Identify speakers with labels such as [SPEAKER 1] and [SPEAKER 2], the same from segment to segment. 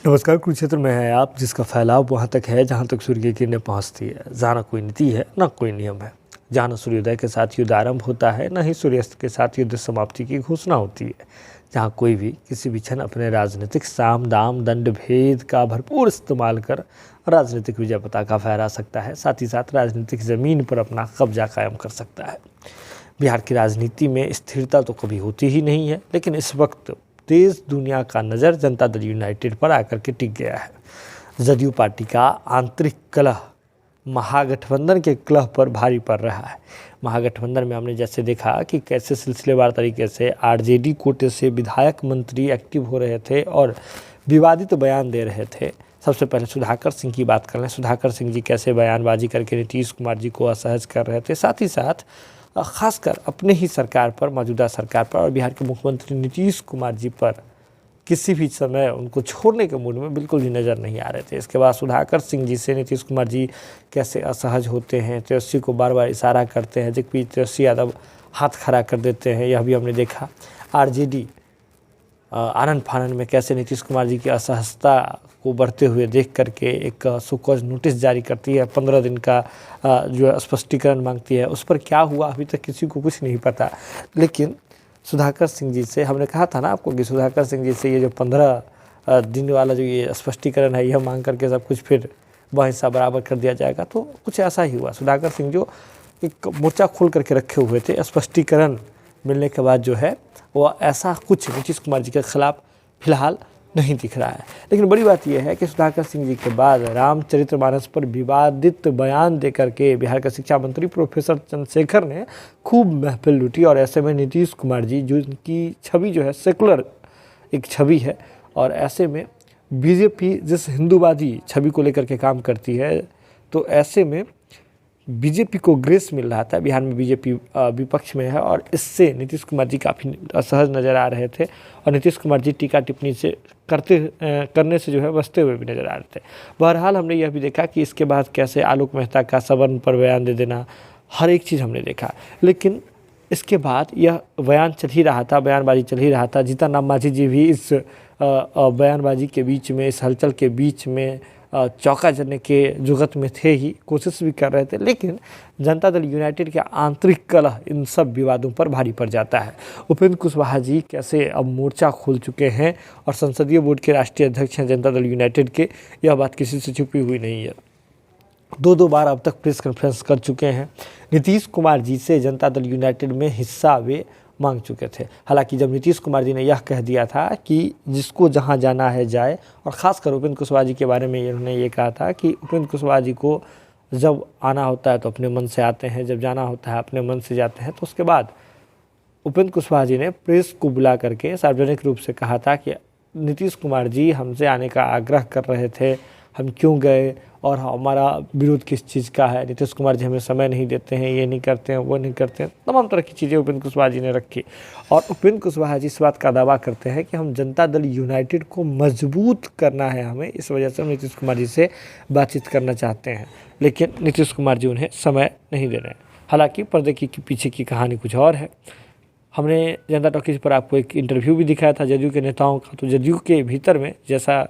[SPEAKER 1] नमस्कार। कुरुक्षेत्र में है आप, जिसका फैलाव वहाँ तक है जहाँ तक सूर्य की किरणें पहुँचती है। जहाँ न कोई नीति है न कोई नियम है, जहाँ न सूर्योदय के साथ युद्ध आरंभ होता है न ही सूर्यास्त के साथ युद्ध समाप्ति की घोषणा होती है, जहाँ कोई भी किसी भी क्षण अपने राजनीतिक साम दाम दंड भेद का भरपूर इस्तेमाल कर राजनीतिक विजय पताका फहरा सकता है, साथ ही साथ राजनीतिक ज़मीन पर अपना कब्जा कायम कर सकता है। बिहार की राजनीति में स्थिरता तो कभी होती ही नहीं है, लेकिन इस वक्त देश दुनिया का नज़र जनता दल यूनाइटेड पर आकर के टिक गया है। जदयू पार्टी का आंतरिक कलह महागठबंधन के कलह पर भारी पड़ रहा है। महागठबंधन में हमने जैसे देखा कि कैसे सिलसिलेवार तरीके से आरजेडी कोटे से विधायक मंत्री एक्टिव हो रहे थे और विवादित बयान दे रहे थे। सबसे पहले सुधाकर सिंह की बात कर लें। सुधाकर सिंह जी कैसे बयानबाजी करके नीतीश कुमार जी को असहज कर रहे थे, साथ ही साथ खासकर अपने ही सरकार पर, मौजूदा सरकार पर और बिहार के मुख्यमंत्री नीतीश कुमार जी पर किसी भी समय उनको छोड़ने के मूड में बिल्कुल भी नज़र नहीं आ रहे थे। इसके बाद सुधाकर सिंह जी से नीतीश कुमार जी कैसे असहज होते हैं, तेजस्वी को बार बार इशारा करते हैं, जबकि तेजस्वी यादव हाथ खड़ा कर देते हैं, यह भी हमने देखा। आरजेडी आनन फानन में कैसे नीतीश कुमार जी की असहजता को बढ़ते हुए देख करके एक सुकॉज नोटिस जारी करती है, 15 दिन का जो स्पष्टीकरण मांगती है। उस पर क्या हुआ अभी तक किसी को कुछ नहीं पता। लेकिन सुधाकर सिंह जी से हमने कहा था ना आपको कि सुधाकर सिंह जी से ये जो 15 दिन वाला जो ये स्पष्टीकरण है, यह मांग करके सब कुछ फिर वह हिस्सा बराबर कर दिया जाएगा, तो कुछ ऐसा ही हुआ। सुधाकर सिंह जो एक मोर्चा खोल करके रखे हुए थे, स्पष्टीकरण मिलने के बाद जो है वो ऐसा कुछ नीतीश कुमार जी के खिलाफ फिलहाल नहीं दिख रहा है। लेकिन बड़ी बात यह है कि सुधाकर सिंह जी के बाद रामचरितमानस पर विवादित बयान देकर के बिहार के शिक्षा मंत्री प्रोफेसर चंद्रशेखर ने खूब महफिल लूटी और ऐसे में नीतीश कुमार जी, जो उनकी छवि जो है सेकुलर एक छवि है, और ऐसे में बीजेपी जिस हिंदूवादी छवि को लेकर के काम करती है, तो ऐसे में बीजेपी को ग्रेस मिल रहा था। बिहार में बीजेपी विपक्ष में है और इससे नीतीश कुमार जी काफ़ी असहज नज़र आ रहे थे और नीतीश कुमार जी टीका टिप्पणी से करने से जो है बचते हुए भी नज़र आ रहे थे। बहरहाल हमने यह भी देखा कि इसके बाद कैसे आलोक मेहता का सवर्ण पर बयान दे देना, हर एक चीज़ हमने देखा। लेकिन इसके बाद यह बयान चल ही रहा था, बयानबाजी चल ही रहा था। जीतन राम मांझी जी भी इस बयानबाजी के बीच में, इस हलचल के बीच में चौंका जलने के जुगत में थे ही, कोशिश भी कर रहे थे। लेकिन जनता दल यूनाइटेड के आंतरिक कलह इन सब विवादों पर भारी पड़ जाता है। उपेंद्र कुशवाहा जी कैसे अब मोर्चा खोल चुके हैं और संसदीय बोर्ड के राष्ट्रीय अध्यक्ष हैं जनता दल यूनाइटेड के, यह बात किसी से छुपी हुई नहीं है। दो बार अब तक प्रेस कॉन्फ्रेंस कर चुके हैं। नीतीश कुमार जी से जनता दल यूनाइटेड में हिस्सा वे मांग चुके थे। हालांकि जब नीतीश कुमार जी ने यह कह दिया था कि जिसको जहां जाना है जाए, और ख़ासकर उपेंद्र कुशवाहा जी के बारे में उन्होंने ये कहा था कि उपेंद्र कुशवाहा जी को जब आना होता है तो अपने मन से आते हैं, जब जाना होता है अपने मन से जाते हैं। तो उसके बाद उपेंद्र कुशवाहा जी ने प्रेस को बुला करके सार्वजनिक रूप से कहा था कि नीतीश कुमार जी हमसे आने का आग्रह कर रहे थे, हम क्यों गए और हमारा विरोध किस चीज़ का है, नीतीश कुमार जी हमें समय नहीं देते हैं, ये नहीं करते हैं, वो नहीं करते हैं, तमाम तरह की चीज़ें उपेंद्र कुशवाहा जी ने रखी। और उपेंद्र कुशवाहा जी इस बात का दावा करते हैं कि हम जनता दल यूनाइटेड को मजबूत करना है हमें, इस वजह से हम नीतीश कुमार जी से बातचीत करना चाहते हैं। लेकिन नीतीश कुमार जी उन्हें समय नहीं दे रहे हैं। हालाँकि पर्दे की पीछे की कहानी कुछ और है। हमने जनता टॉकीज पर आपको एक इंटरव्यू भी दिखाया था जदयू के नेताओं का। तो जदयू के भीतर में जैसा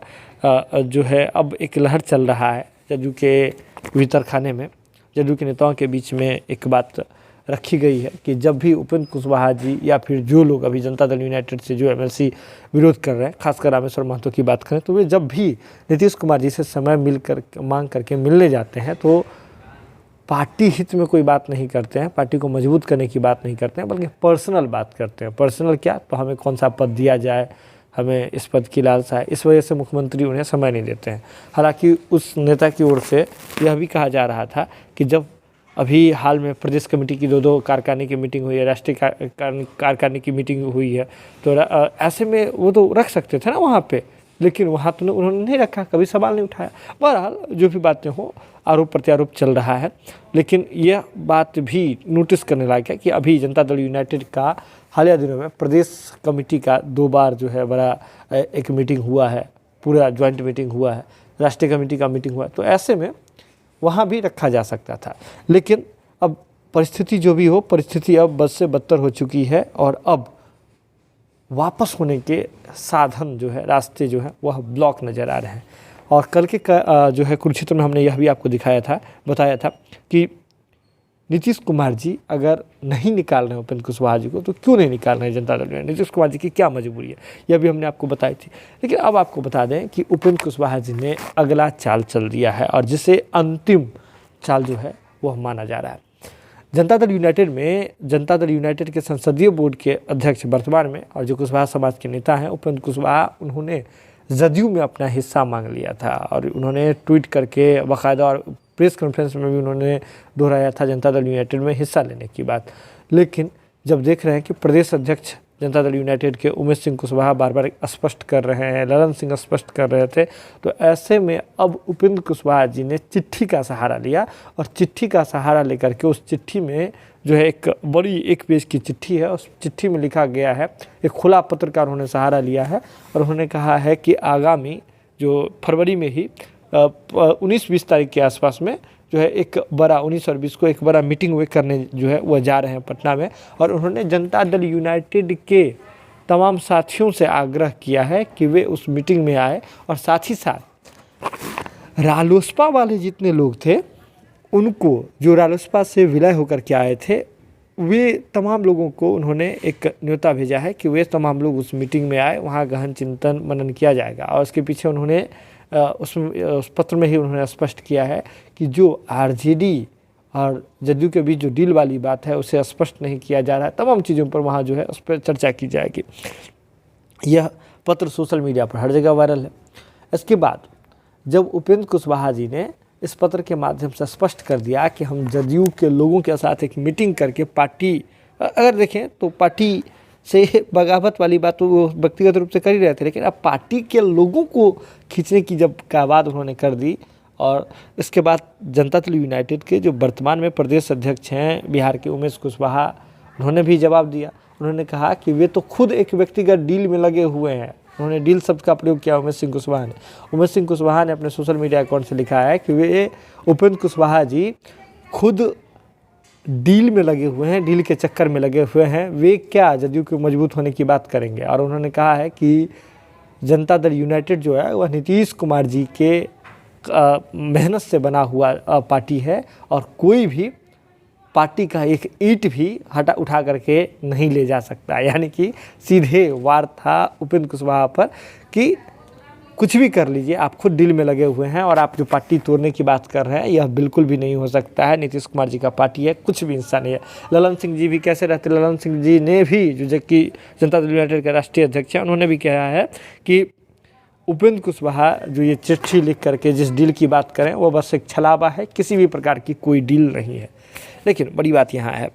[SPEAKER 1] जो है अब एक लहर चल रहा है जदयू के भीतर खाने में, जदयू के नेताओं के बीच में एक बात रखी गई है कि जब भी उपेंद्र कुशवाहा जी या फिर जो लोग अभी जनता दल यूनाइटेड से जो एमएलसी विरोध कर रहे हैं, खासकर रामेश्वर महतो की बात करें, तो वे जब भी नीतीश कुमार जी से समय मांग करके मिलने जाते हैं तो पार्टी हित में कोई बात नहीं करते हैं, पार्टी को मजबूत करने की बात नहीं करते हैं, बल्कि पर्सनल बात करते हैं। पर्सनल क्या, तो हमें कौन सा पद दिया जाए, हमें इस पद की लालसा है, इस वजह से मुख्यमंत्री उन्हें समय नहीं देते हैं। हालांकि उस नेता की ओर से यह भी कहा जा रहा था कि जब अभी हाल में प्रदेश कमेटी की दो कारखाने की मीटिंग हुई है, राष्ट्रीय कारखाने की मीटिंग हुई है, तो ऐसे में वो तो रख सकते थे ना वहाँ पे, लेकिन वहाँ तो उन्होंने नहीं रखा, कभी सवाल नहीं उठाया। बहरहाल जो भी बातें हो, आरोप प्रत्यारोप चल रहा है। लेकिन यह बात भी नोटिस करने लायक है कि अभी जनता दल यूनाइटेड का हालिया दिनों में प्रदेश कमेटी का 2 बार जो है बड़ा एक मीटिंग हुआ है, पूरा ज्वाइंट मीटिंग हुआ है, राष्ट्रीय कमेटी का मीटिंग हुआ है। तो ऐसे में वहाँ भी रखा जा सकता था। लेकिन अब परिस्थिति जो भी हो, परिस्थिति अब बद से बदतर हो चुकी है और अब वापस होने के साधन जो है, रास्ते जो है वह ब्लॉक नज़र आ रहे हैं। और कल के जो है कुरुक्षेत्र में हमने यह भी आपको बताया था कि नीतीश कुमार जी अगर नहीं निकाल रहे हैं उपेंद्र कुशवाहा जी को, तो क्यों नहीं निकाल रहे हैं जनता दल यूनाइटेड? नीतीश कुमार जी की क्या मजबूरी है, यह भी हमने आपको बताई थी। लेकिन अब आपको बता दें कि उपेंद्र कुशवाहा जी ने अगला चाल चल दिया है, और जिसे अंतिम चाल जो है वह माना जा रहा है। जनता दल यूनाइटेड के संसदीय बोर्ड के अध्यक्ष वर्तमान में, और जो कुशवाहा समाज के नेता हैं उपेंद्र कुशवाहा, उन्होंने जदयू में अपना हिस्सा मांग लिया था, और उन्होंने ट्वीट करके बाकायदा और प्रेस कॉन्फ्रेंस में भी उन्होंने दोहराया था जनता दल यूनाइटेड में हिस्सा लेने की बात। लेकिन जब देख रहे हैं कि प्रदेश अध्यक्ष जनता दल यूनाइटेड के उमेश सिंह कुशवाहा बार बार स्पष्ट कर रहे हैं, ललन सिंह स्पष्ट कर रहे थे, तो ऐसे में अब उपेंद्र कुशवाहा जी ने चिट्ठी का सहारा लिया, और चिट्ठी का सहारा लेकर के उस चिट्ठी में जो है एक बड़ी 1 पेज की चिट्ठी है, उस चिट्ठी में लिखा गया है, एक खुला पत्र का उन्होंने सहारा लिया है, और उन्होंने कहा है कि आगामी जो फरवरी में ही 19-20 तारीख के आसपास में जो है एक बड़ा 19 और 20 को एक बड़ा मीटिंग वे करने जो है वह जा रहे हैं पटना में। और उन्होंने जनता दल यूनाइटेड के तमाम साथियों से आग्रह किया है कि वे उस मीटिंग में आए, और साथ ही साथ रालोसपा वाले जितने लोग थे उनको, जो रालोसपा से विलय होकर के आए थे, वे तमाम लोगों को उन्होंने एक न्योता भेजा है कि वे तमाम लोग उस मीटिंग में आए, वहाँ गहन चिंतन मनन किया जाएगा। और उसके पीछे उन्होंने उस पत्र में ही उन्होंने स्पष्ट किया है कि जो आरजेडी और जदयू के बीच जो डील वाली बात है उसे स्पष्ट नहीं किया जा रहा है, तमाम चीज़ों पर वहाँ जो है उस पर चर्चा की जाएगी। यह पत्र सोशल मीडिया पर हर जगह वायरल है। इसके बाद जब उपेंद्र कुशवाहा जी ने इस पत्र के माध्यम से स्पष्ट कर दिया कि हम जदयू के लोगों के साथ एक मीटिंग करके पार्टी, अगर देखें तो पार्टी से बगावत वाली बात तो वो व्यक्तिगत रूप से कर ही रहे थे, लेकिन अब पार्टी के लोगों को खींचने की जब का बात उन्होंने कर दी, और इसके बाद जनता दल यूनाइटेड के जो वर्तमान में प्रदेश अध्यक्ष हैं बिहार के उमेश कुशवाहा, उन्होंने भी जवाब दिया। उन्होंने कहा कि वे तो खुद एक व्यक्तिगत डील में लगे हुए हैं। उन्होंने डील शब्द का प्रयोग किया उमेश सिंह कुशवाहा ने। उमेश सिंह कुशवाहा ने अपने सोशल मीडिया अकाउंट से लिखा है कि वे उपेंद्र कुशवाहा जी खुद डील में लगे हुए हैं, डील के चक्कर में लगे हुए हैं, वे क्या जदयू के मजबूत होने की बात करेंगे। और उन्होंने कहा है कि जनता दल यूनाइटेड जो है वह नीतीश कुमार जी के मेहनत से बना हुआ पार्टी है, और कोई भी पार्टी का एक ईंट भी उठा करके नहीं ले जा सकता। यानी कि सीधे वार था उपेंद्र कुशवाहा पर कि कुछ भी कर लीजिए, आप खुद डील में लगे हुए हैं, और आप जो पार्टी तोड़ने की बात कर रहे हैं यह बिल्कुल भी नहीं हो सकता है। नीतीश कुमार जी का पार्टी है, कुछ भी हिस्सा नहीं है। ललन सिंह जी भी कैसे रहते, ललन सिंह जी ने भी जो कि जनता दल यूनाइटेड के राष्ट्रीय अध्यक्ष हैं, उन्होंने भी कहा है कि उपेंद्र कुशवाहा जो ये चिट्ठी लिख करके जिस डील की बात करें वो बस एक छलावा है, किसी भी प्रकार की कोई डील नहीं है। लेकिन बड़ी बात यहाँ है,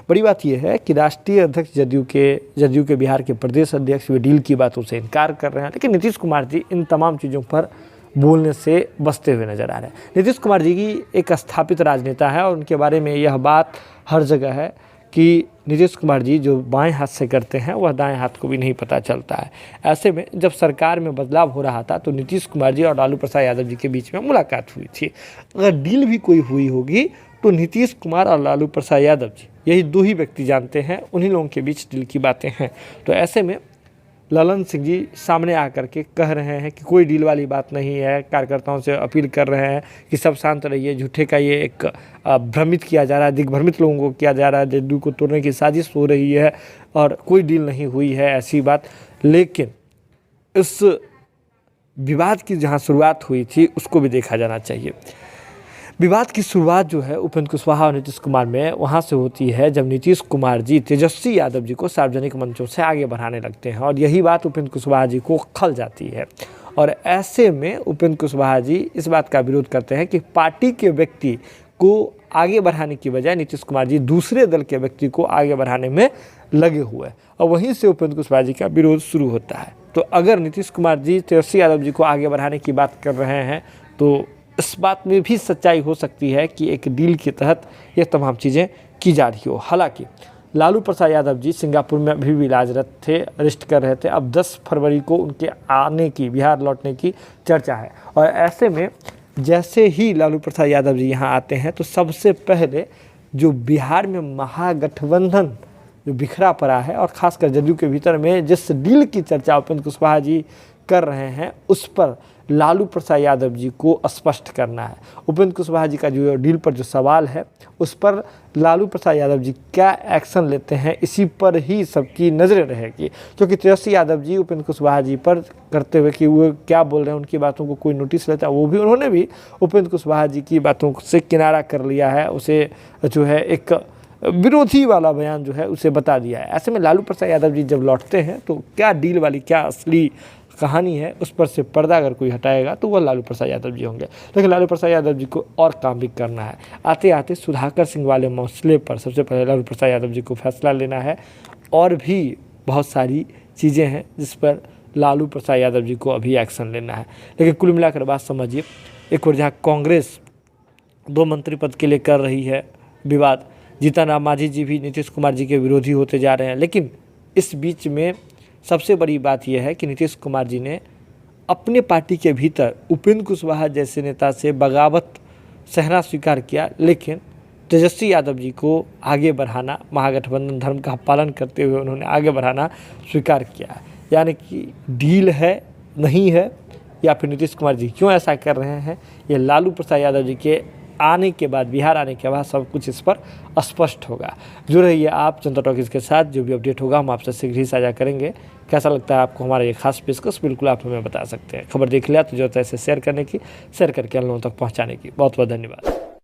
[SPEAKER 1] बड़ी बात यह है कि राष्ट्रीय अध्यक्ष जदयू के बिहार के प्रदेश अध्यक्ष वे डील की बातों से इनकार कर रहे हैं, लेकिन नीतीश कुमार जी इन तमाम चीज़ों पर बोलने से बचते हुए नजर आ रहे हैं। नीतीश कुमार जी की एक स्थापित राजनेता है, और उनके बारे में यह बात हर जगह है कि नीतीश कुमार जी जो बाएं हाथ से करते हैं वह दाएं हाथ को भी नहीं पता चलता है। ऐसे में जब सरकार में बदलाव हो रहा था तो नीतीश कुमार जी और लालू प्रसाद यादव जी के बीच में मुलाकात हुई थी। अगर डील भी कोई हुई होगी तो नीतीश कुमार और लालू प्रसाद यादव जी, यही दो ही व्यक्ति जानते हैं, उन्हीं लोगों के बीच डील की बातें हैं। तो ऐसे में ललन सिंह जी सामने आकर के कह रहे हैं कि कोई डील वाली बात नहीं है, कार्यकर्ताओं से अपील कर रहे हैं कि सब शांत रहिए, झूठे का ये एक भ्रमित किया जा रहा है, दिग्भ्रमित लोगों को किया जा रहा है, जदयू को तोड़ने की साजिश हो रही है और कोई डील नहीं हुई है, ऐसी बात। लेकिन इस विवाद की जहाँ शुरुआत हुई थी उसको भी देखा जाना चाहिए। विवाद की शुरुआत जो है उपेंद्र कुशवाहा और नीतीश कुमार में वहाँ से होती है जब नीतीश कुमार जी तेजस्वी यादव जी को सार्वजनिक मंचों से आगे बढ़ाने लगते हैं, और यही बात उपेंद्र कुशवाहा जी को खल जाती है। और ऐसे में उपेंद्र कुशवाहा जी इस बात का विरोध करते हैं कि पार्टी के व्यक्ति को आगे बढ़ाने की बजाय नीतीश कुमार जी दूसरे दल के व्यक्ति को आगे बढ़ाने में लगे हुए, और वहीं से उपेंद्र कुशवाहा जी का विरोध शुरू होता है। तो अगर नीतीश कुमार जी तेजस्वी यादव जी को आगे बढ़ाने की बात कर रहे हैं तो इस बात में भी सच्चाई हो सकती है कि एक डील के तहत ये तमाम चीज़ें की जा रही हो। हालांकि लालू प्रसाद यादव जी सिंगापुर में अभी भी इलाजरत थे, अरेस्ट कर रहे थे। अब 10 फरवरी को उनके आने की, बिहार लौटने की चर्चा है, और ऐसे में जैसे ही लालू प्रसाद यादव जी यहाँ आते हैं तो सबसे पहले जो बिहार में महागठबंधन जो बिखरा पड़ा है और खासकर जदयू के भीतर में जिस डील की चर्चा उपेंद्र कुशवाहा जी कर रहे हैं उस पर लालू प्रसाद यादव जी को स्पष्ट करना है। उपेंद्र कुशवाहा जी का जो डील पर जो सवाल है उस पर लालू प्रसाद यादव जी क्या एक्शन लेते हैं, इसी पर ही सबकी नज़रें रहेगी, क्योंकि तेजस्वी यादव जी उपेंद्र कुशवाहा जी पर करते हुए कि वो क्या बोल रहे हैं उनकी बातों को कोई नोटिस लेता है, वो भी उन्होंने भी उपेंद्र कुशवाहा जी की बातों से किनारा कर लिया है, उसे जो है एक विरोधी वाला बयान जो है उसे बता दिया है। ऐसे में लालू प्रसाद यादव जी जब लौटते हैं तो क्या डील वाली क्या असली कहानी है उस पर से पर्दा अगर कोई हटाएगा तो वह लालू प्रसाद यादव जी होंगे। लेकिन लालू प्रसाद यादव जी को और काम भी करना है। आते आते सुधाकर सिंह वाले मसले पर सबसे पहले लालू प्रसाद यादव जी को फैसला लेना है, और भी बहुत सारी चीज़ें हैं जिस पर लालू प्रसाद यादव जी को अभी एक्शन लेना है। लेकिन कुल मिलाकर बात समझिए, एक और जहाँ कांग्रेस 2 मंत्री पद के लिए कर रही है विवाद, जीतन राम मांझी जी भी नीतीश कुमार जी के विरोधी होते जा रहे हैं, लेकिन इस बीच में सबसे बड़ी बात यह है कि नीतीश कुमार जी ने अपने पार्टी के भीतर उपेंद्र कुशवाहा जैसे नेता से बगावत सहना स्वीकार किया, लेकिन तेजस्वी यादव जी को आगे बढ़ाना, महागठबंधन धर्म का पालन करते हुए उन्होंने आगे बढ़ाना स्वीकार किया। यानी कि डील है नहीं है, या फिर नीतीश कुमार जी क्यों ऐसा कर रहे हैं, ये लालू प्रसाद यादव जी के आने के बाद, बिहार आने के बाद सब कुछ इस पर स्पष्ट होगा। जुड़े रहिए आप जनता टॉकीज के साथ, जो भी अपडेट होगा हम आपसे शीघ्र ही साझा करेंगे। कैसा लगता है आपको हमारा ये खास पेशकश, बिल्कुल आप हमें बता सकते हैं। खबर देख लिया तो जरूरत है इसे शेयर करने की, शेयर करके अन्य लोगों तक पहुँचाने की। बहुत बहुत धन्यवाद।